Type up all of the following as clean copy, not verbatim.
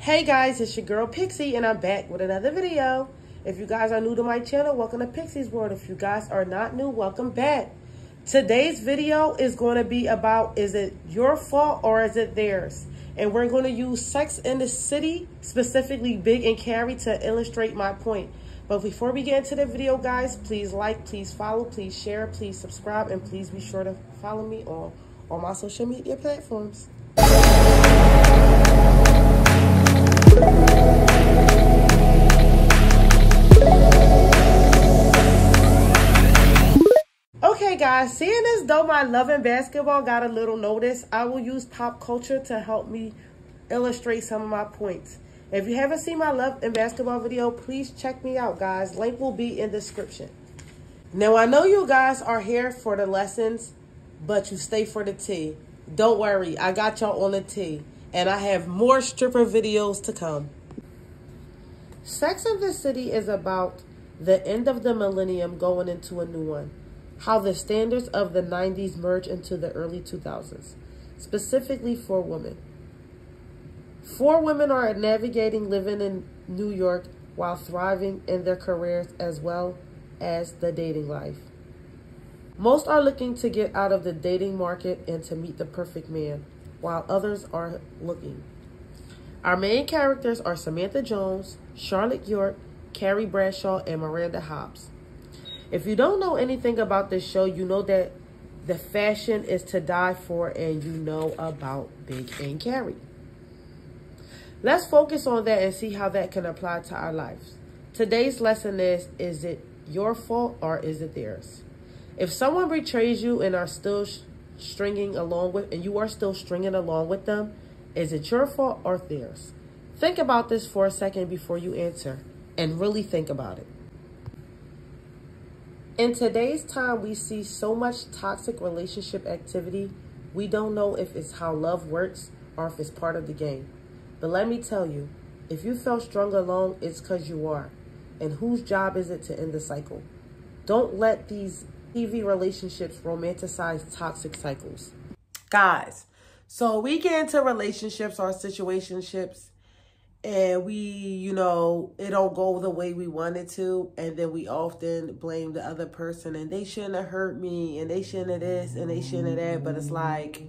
Hey guys, it's your girl Pixie and I'm back with another video. If you guys are new to my channel, welcome to Pixie's World. If you guys are not new, welcome back. Today's video is going to be about, is it your fault or is it theirs? And we're going to use Sex in the City, specifically Big and Carrie, to illustrate my point. But before we get into the video, guys, please like, please follow, please share, please subscribe, and please be sure to follow me on all my social media platforms. Okay guys, seeing as though my love and basketball got a little notice, I will use pop culture to help me illustrate some of my points. If you haven't seen my love and basketball video, please check me out, guys. Link will be in the description. Now, I know you guys are here for the lessons, but you stay for the tea. Don't worry, I got y'all on the tea. And I have more stripper videos to come. Sex in the City is about the end of the millennium going into a new one. How the standards of the 90s merge into the early 2000s, specifically for women. 4 women are navigating living in New York while thriving in their careers as well as the dating life. Most are looking to get out of the dating market and to meet the perfect man, while others are looking. Our main characters are Samantha Jones, Charlotte York, Carrie Bradshaw, and Miranda Hobbs. If you don't know anything about this show, you know that the fashion is to die for, and you know about Big and Carrie. Let's focus on that and see how that can apply to our lives. Today's lesson is it your fault or is it theirs? If someone betrays you and are still stringing along with them, is it your fault or theirs? Think about this for a second before you answer, and really think about it. In today's time, we see so much toxic relationship activity, we don't know if it's how love works or if it's part of the game. But let me tell you, if you felt strung along, it's because you are. And whose job is it to end the cycle? Don't let these TV relationships romanticize toxic cycles. Guys, so we get into relationships or situationships and we, it don't go the way we want it to. And then we often blame the other person and they shouldn't have hurt me and they shouldn't have this and they shouldn't have that. But it's like,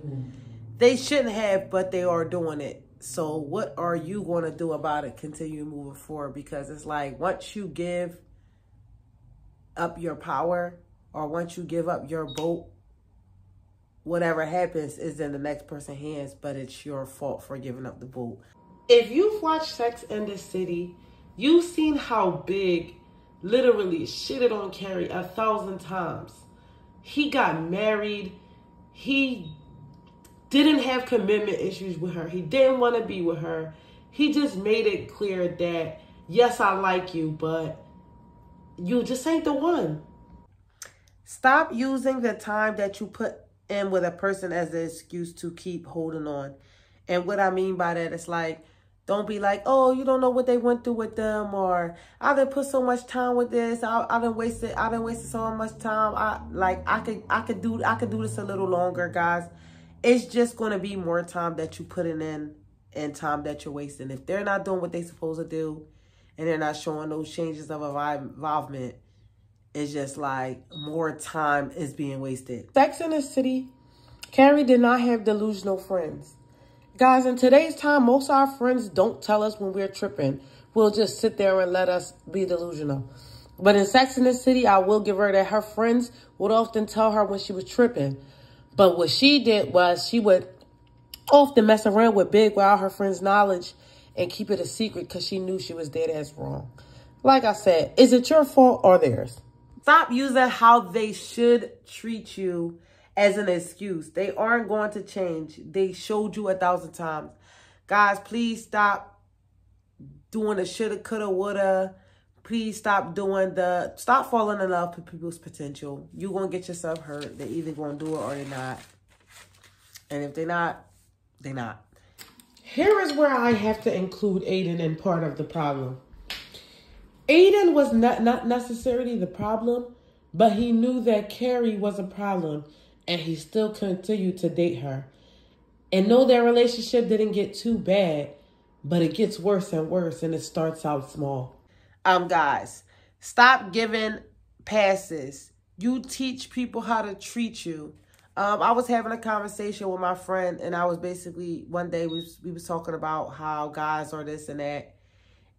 they shouldn't have, but they are doing it. So what are you going to do about it? Continue moving forward, because it's like once you give up your power or once you give up your vote, whatever happens is in the next person's hands, but it's your fault for giving up the vote. If you've watched Sex in the City, you've seen how Big literally shitted on Carrie 1,000 times. He got married. He didn't have commitment issues with her. He didn't want to be with her. He just made it clear that, yes, I like you, but you just ain't the one. Stop using the time that you put in with a person as an excuse to keep holding on. And what I mean by that is like, don't be like, oh, you don't know what they went through with them, or I done put so much time with this. I done wasted so much time. I could do this a little longer, guys. It's just going to be more time that you're putting in and time that you're wasting. If they're not doing what they're supposed to do and they're not showing those changes of involvement, it's just like more time is being wasted. Sex in the City, Carrie did not have delusional friends. Guys, in today's time, most of our friends don't tell us when we're tripping. We'll just sit there and let us be delusional. But in Sex in the City, I will give her that her friends would often tell her when she was tripping. But what she did was she would often mess around with Big without her friends' knowledge and keep it a secret because she knew she was dead ass wrong. Like I said, is it your fault or theirs? Stop using how they should treat you as an excuse. They aren't going to change. They showed you 1,000 times. Guys, please stop doing the shoulda, coulda, woulda. Please stop stop falling in love with people's potential. You're going to get yourself hurt. They're either going to do it or they're not. And if they're not, they're not. Here is where I have to include Aiden in part of the problem. Aiden was not necessarily the problem, but he knew that Carrie was a problem and he still continued to date her. And though their relationship didn't get too bad, but it gets worse and worse, and it starts out small. Guys, stop giving passes. You teach people how to treat you. I was having a conversation with my friend, and I was basically, one day we was talking about how guys are this and that.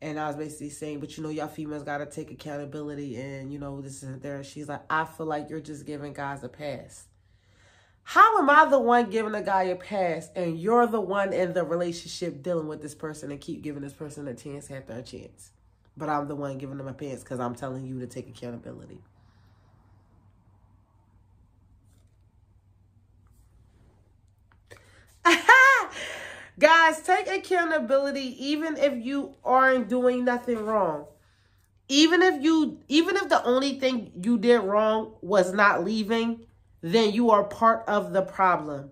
And I was basically saying, but you know, y'all females got to take accountability and, you know, this and there. She's like, I feel like you're just giving guys a pass. How am I the one giving a guy a pass and you're the one in the relationship dealing with this person and keep giving this person a chance after a chance? But I'm the one giving them a pass because I'm telling you to take accountability. Guys, take accountability even if you aren't doing nothing wrong. Even if the only thing you did wrong was not leaving, then you are part of the problem.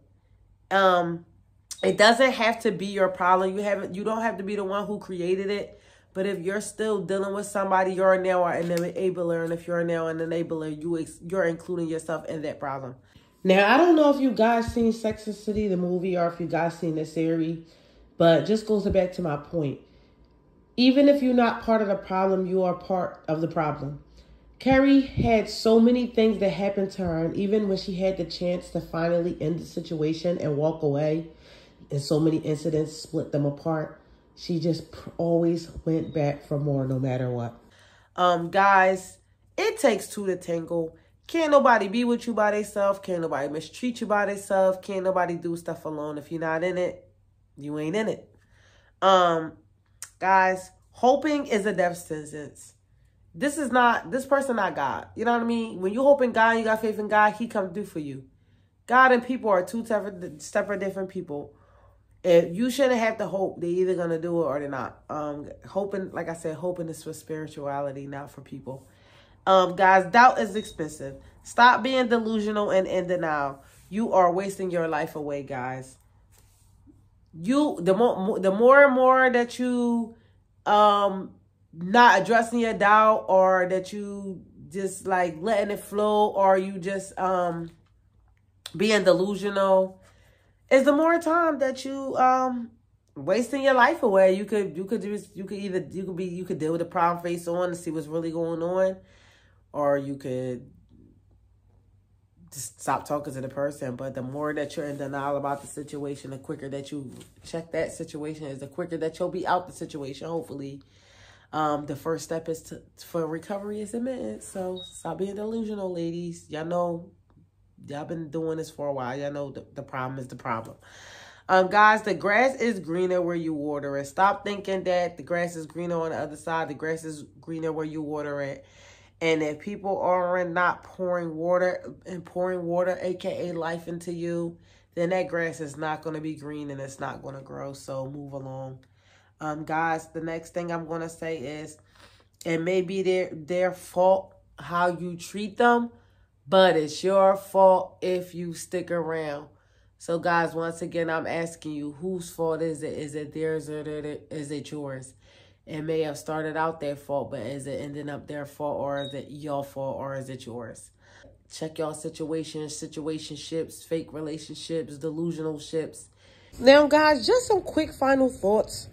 It doesn't have to be your problem. You don't have to be the one who created it. But if you're still dealing with somebody, you're now an enabler. And if you're now an enabler, you're including yourself in that problem. Now, I don't know if you guys seen Sex and the City, the movie, or if you guys seen the series, but just goes back to my point. Even if you're not part of the problem, you are part of the problem. Carrie had so many things that happened to her, and even when she had the chance to finally end the situation and walk away, and so many incidents split them apart, she just always went back for more no matter what. Guys, it takes two to tangle. Can't nobody be with you by themselves. Can't nobody mistreat you by themselves. Can't nobody do stuff alone. If you're not in it, you ain't in it. Guys, hoping is a death sentence. This person not God. You know what I mean? When you hope in God, you got faith in God, he come through for you. God and people are two separate different people. If you shouldn't have to hope. They're either going to do it or they're not. Hoping, like I said, hoping is for spirituality, not for people. Guys, doubt is expensive. Stop being delusional and in denial. You are wasting your life away, guys. The more and more that you not addressing your doubt, or that you just like letting it flow, or you just being delusional, is the more time that you wasting your life away. You could deal with the problem face on and see what's really going on. Or you could just stop talking to the person. But the more that you're in denial about the situation, the quicker that you check that situation is the quicker that you'll be out the situation, hopefully. The first step is for recovery is admittance. So stop being delusional, ladies. Y'all know, y'all been doing this for a while. Y'all know the problem is the problem. Guys, the grass is greener where you water it. Stop thinking that the grass is greener on the other side. The grass is greener where you water it. And if people are not pouring water, aka life, into you, then that grass is not going to be green and it's not going to grow. So move along. Guys, the next thing I'm going to say is, it may be their fault how you treat them, but it's your fault if you stick around. So guys, once again, I'm asking you, whose fault is it? Is it theirs or is it yours? It may have started out their fault, but is it ending up their fault, or is it your fault, or is it yours? Check y'all situationships, fake relationships, delusional ships. Now, guys, just some quick final thoughts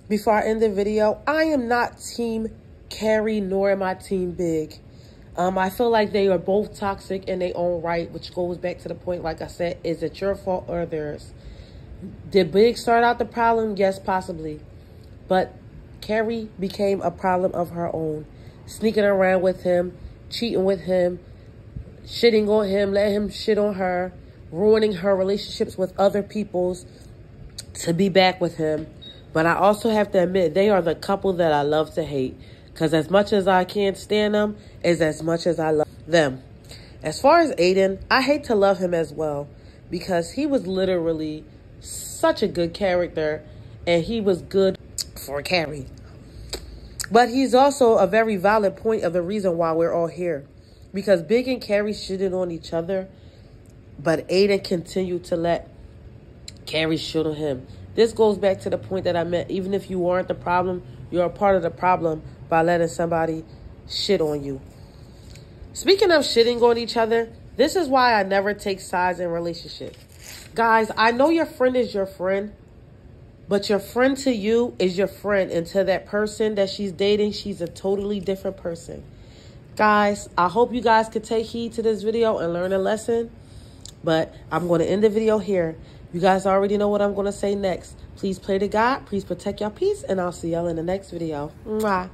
before I end the video. I am not Team Carrie, nor am I Team Big. I feel like they are both toxic in their own right, which goes back to the point, like I said, is it your fault or theirs? Did Big start out the problem? Yes, possibly. But Carrie became a problem of her own. Sneaking around with him, cheating with him, shitting on him, letting him shit on her, ruining her relationships with other people's to be back with him. But I also have to admit, they are the couple that I love to hate. Because as much as I can't stand them, is as much as I love them. As far as Aiden, I hate to love him as well. Because he was literally such a good character. And he was good for Carrie. But he's also a very valid point of the reason why we're all here. Because Big and Carrie shitted on each other, but Aiden continued to let Carrie shit on him. This goes back to the point that I meant, even if you aren't the problem, you're a part of the problem by letting somebody shit on you. Speaking of shitting on each other, this is why I never take sides in relationships. Guys, I know your friend is your friend, But your friend to you is your friend. And to that person that she's dating, she's a totally different person. Guys, I hope you guys could take heed to this video and learn a lesson. But I'm going to end the video here. You guys already know what I'm going to say next. Please pray to God. Please protect your peace. And I'll see y'all in the next video. Mwah.